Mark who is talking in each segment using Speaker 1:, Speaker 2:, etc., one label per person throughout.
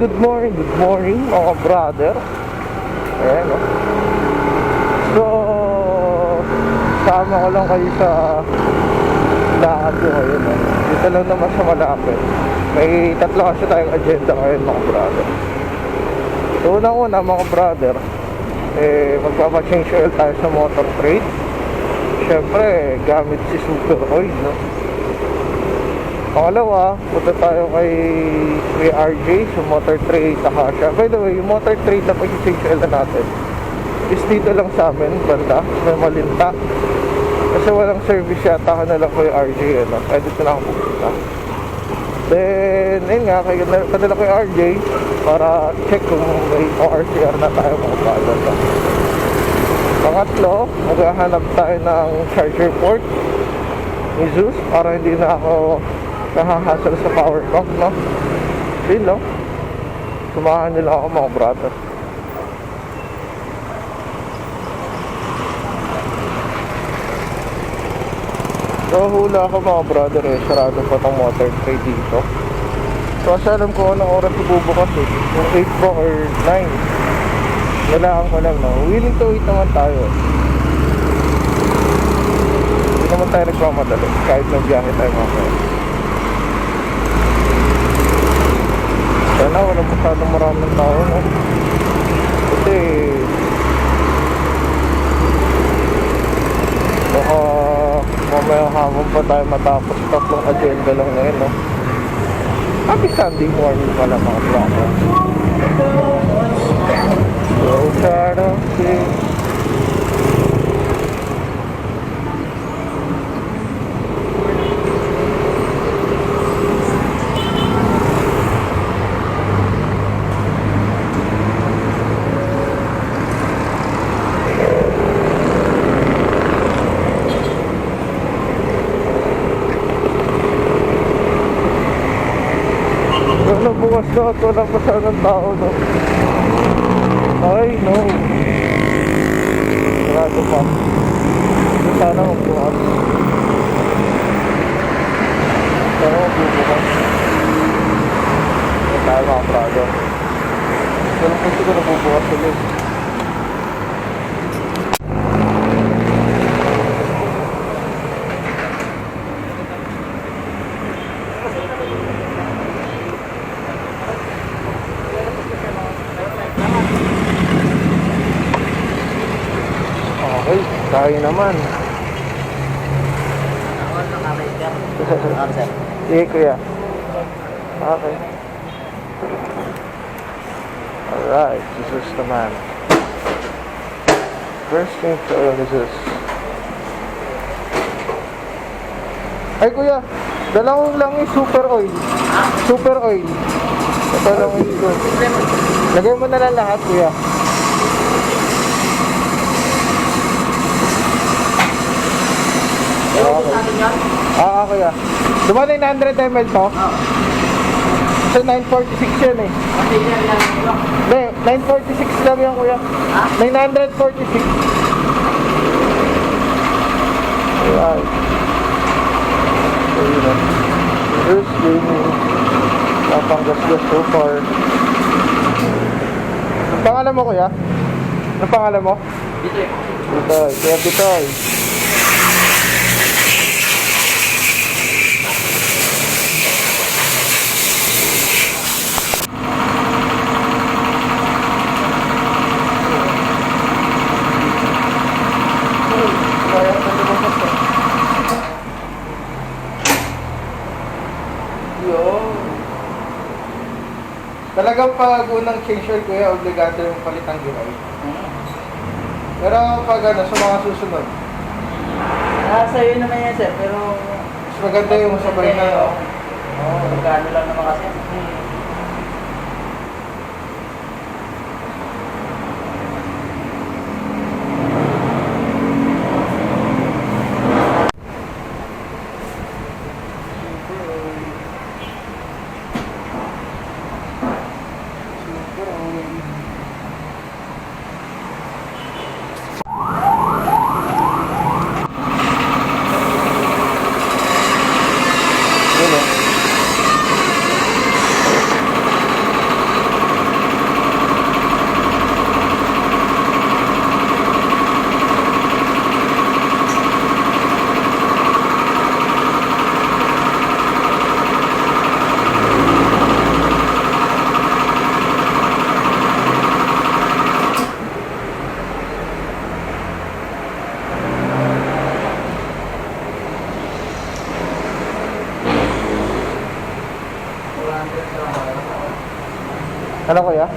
Speaker 1: good morning mga brother. Ayan, no? So, sama ko lang kayo sa lakad ko ngayon, no? Dito lang naman sa malapit. May tatlo kasi tayong agenda ngayon mga brother. So, unang-una mga brother, magpapachange oil tayo sa Motortrade. Siyempre, gamit si Super Oil, no? Pangalawa, punta tayo kay RJ sa Motortrade Akasha. By the way, yung Motortrade na pag-change oil na natin is dito lang sa amin, banda, may Malinta. Kasi walang service yata ka na lang kay RJ, ano? Kaya dito na ako pupunta. Then, ayun nga, kadala kay RJ para check kung may ORCR na tayo mga brother. Pangatlo, maghahanap tayo ng charger port ni Zeus para hindi na ako nahahasal sa power bank, no? Yun, no? Sumahan nila ako mga brother. So hula ako mga brother, sarado pa tong Motortrade dito. So kasi alam ko anong oras bubukas kung 8 ba or 9. Nalaan ko lang, no? Willing to wait naman tayo. Hindi naman tayo nagmamadali kahit nagbiyahe tayo mga brother. Sana walang masyadong maraming tao, no? Kasi baka mamaya hapon pa tayo matapos tatlong agenda lang ngayon, no? Happy Sunday morning pala mga brother. So sad of it. Bukas na at wala pa sanang tao, no? Ay, no. Sarado pa. Sana magbukas. Sana magbubukas. Hindi tayo mga prado. Pero kung siguro bubukas ulit. Okay, tayo naman. Sige kuya. Okay. Alright, this is the man. First thing to oil is this. Ay kuya, dalawang lang yung super oil. Super oil. Ito lang yung ito. Lagay mo na lang lahat kuya. Okay. Kuya. Diba 900 ml to? So 946 yan eh. Hindi, 946 lang yan kuya. 946. Alright. So yun na. Here's gaming. Napanggas-gas so far. Ang pangalan mo kuya? Ang pangalan mo? Bitoy. Bitoy. Kuya Bitoy. Talagang pag unang change oil kuya, obligado yung palitang gulay. Pero pag ano, sa mga susunod?
Speaker 2: Sa'yo naman yan sir, pero
Speaker 1: mas maganda yung sabay na, no?
Speaker 2: Magkano lang naman kasi.
Speaker 1: Ano kuya?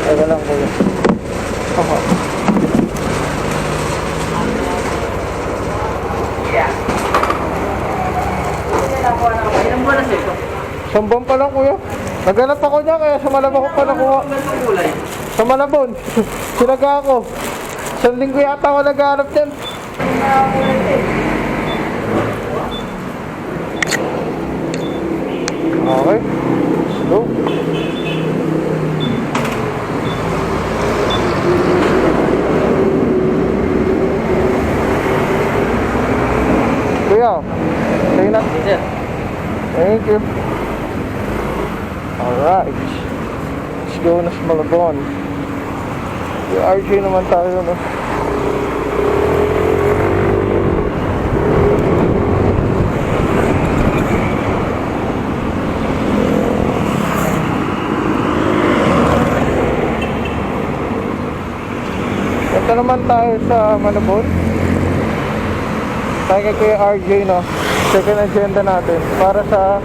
Speaker 1: Teka lang kuya. Aha.
Speaker 2: Yeah. Ilang buwan na siya ito?
Speaker 1: Isang buwan pa lang kuya. Naghanap ako niya kaya sa Malabon ko pa nakuha.
Speaker 2: Ganitong kulay.
Speaker 1: Sa Malabon. Sinaga ako. Isang linggo yata ako naghanap yan. Okay. Let's go. Kuya, sa'yo na.
Speaker 2: Yes, sir.
Speaker 1: Thank you. Alright. Let's go na sa Malabon. Yung RJ naman tayo, no? Ito naman tayo sa Malabon. Tayo kay Kuya RJ, no? Second agenda natin para sa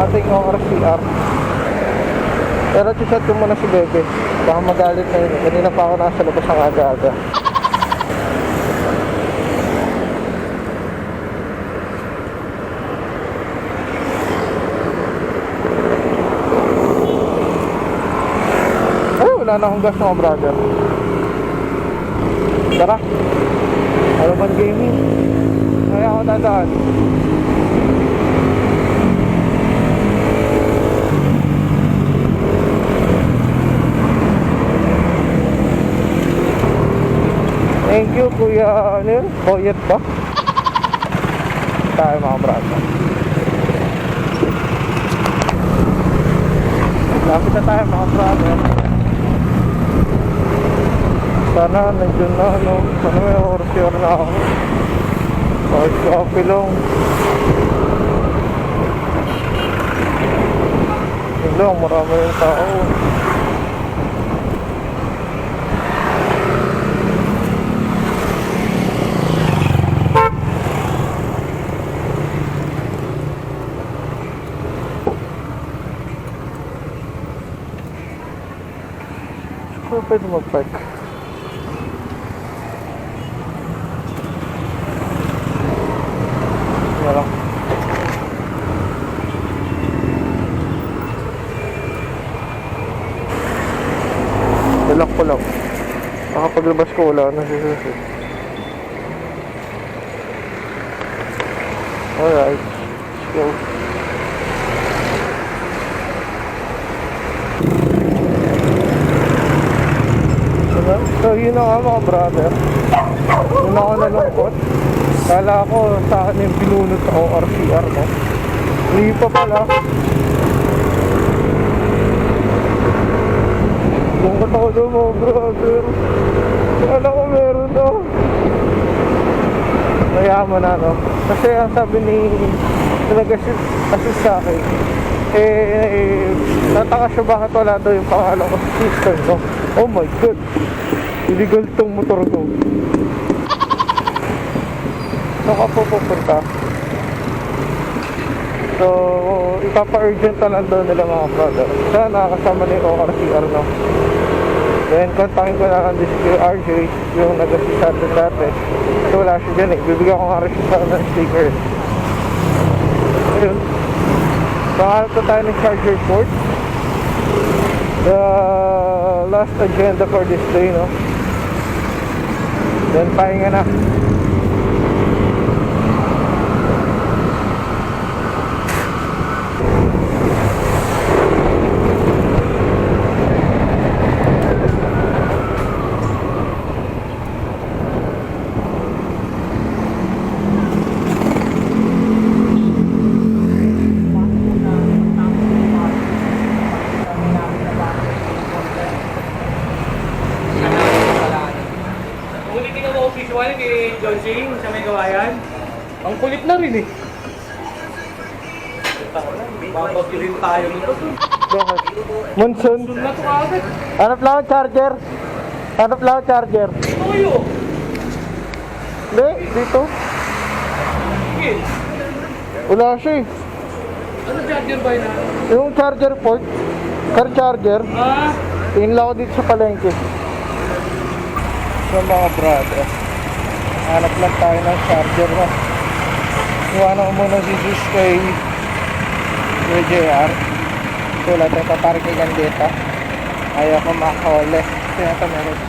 Speaker 1: ating ORCR. Pero chat ko muna si Bebe. Baka magalit na yun. Kanina pa ako nasa labas ng aga-aga. Ay, wala na akong gas mga brother. Tara. Alaman Gaming. Kaya ako dadaan. Thank you Kuya, ano yun? Boyet ba? Tayo mga brother. Lapit na tayo mga brother. Sana nandiyan na, ano? Sana may order na ako. Kahit coffee lang. Yun lang, marami yung tao. Pwede mag-park. Yan lang. Dalak ko lang. Nakapaglabas ko wala na sisusi. Alright. Let's go. So yun na nga mga brother. Yun ako nalungkot. Kala ko sa akin yung binunod sa ORCR, no? Hindi pa pala. Lungkot ako doon mga brother. Kala ko meron na. Mayaman na, no? Kasi ang sabi ni nag-assist sa akin, nataka siya bakit wala daw yung pangalan ko sa system, no? Oh my god, illegal tong motor ko. So ka po pupunta. So ipapa-urgent na lang daw nila mga brother. Sana nakakasama na yung ORCR, no? Then kontakin ko na lang din si RJ, yung nag-assist sa atin dati. Kasi wala siya dyan eh, bibigyan ko nga rin siya ng sticker. Ayun, pangalap na tayo ng charger port. The last agenda for this day, no? Then pahinga na.
Speaker 3: na rin eh. Babagyo tayo nito.
Speaker 1: Bakit? Monsoon.
Speaker 3: Doon na ito agad.
Speaker 1: Hanap lang ang charger. Hanap lang ang charger.
Speaker 3: Toyo.
Speaker 1: Hindi, dito.
Speaker 3: Sige.
Speaker 1: Wala siya eh.
Speaker 3: Ano charger ba yun?
Speaker 1: Yung charger port, car charger,
Speaker 3: Ah,
Speaker 1: tingin lang ako dito sa palengke. So mga brother, hanap lang tayo ng charger na. Iwanan ko muna si Sus kay JR. So wala tayong paparkingan dito. Ayaw ko makahuli. Kaya ito meron.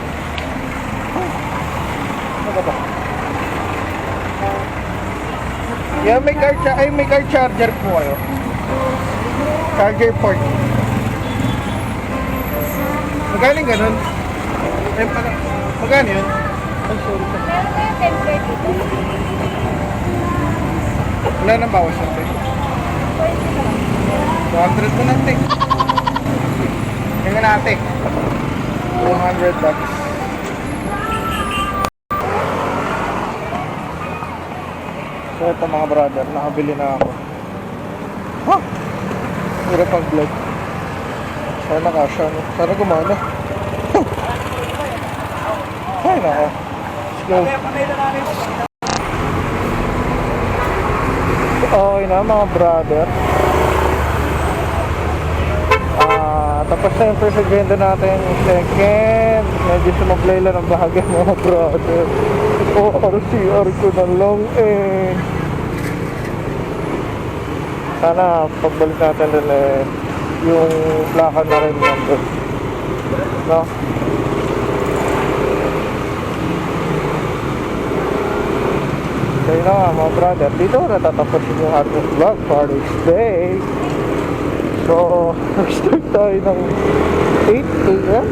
Speaker 1: Ano ba ba? Yeah, may car charger po kayo. Charger port. Magaling ganun. Magkano yun? Ay, sorry. Wala nang bawas natin. 200 mo natin. Tingnan natin. 200 bucks. So ito mga brother, nakabili na ako. Huh! Hirap ang vlog. Sana kasha, no? Sana gumana. Ay, nako. Let's go. Okay na mga brother. Tapos na yung first agenda natin. Second, medyo sumablay lang ang bahagi mga brother. RCR ko na lang eh. Sana pagbalik natin rin eh, yung plaka na rin nandun. No? Kaya na nga mga brother, dito natatapos yung ating vlog for this day. So, nag-start tayo ng 8 a.m.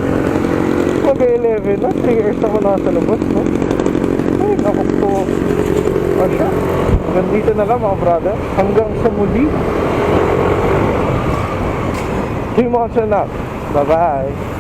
Speaker 1: Mag-11 na, 3 hours ako nasa labas, no? Ay, naku po. Asya, nandito na lang mga brother. Hanggang sa muli. 3 months and up. Bye-bye.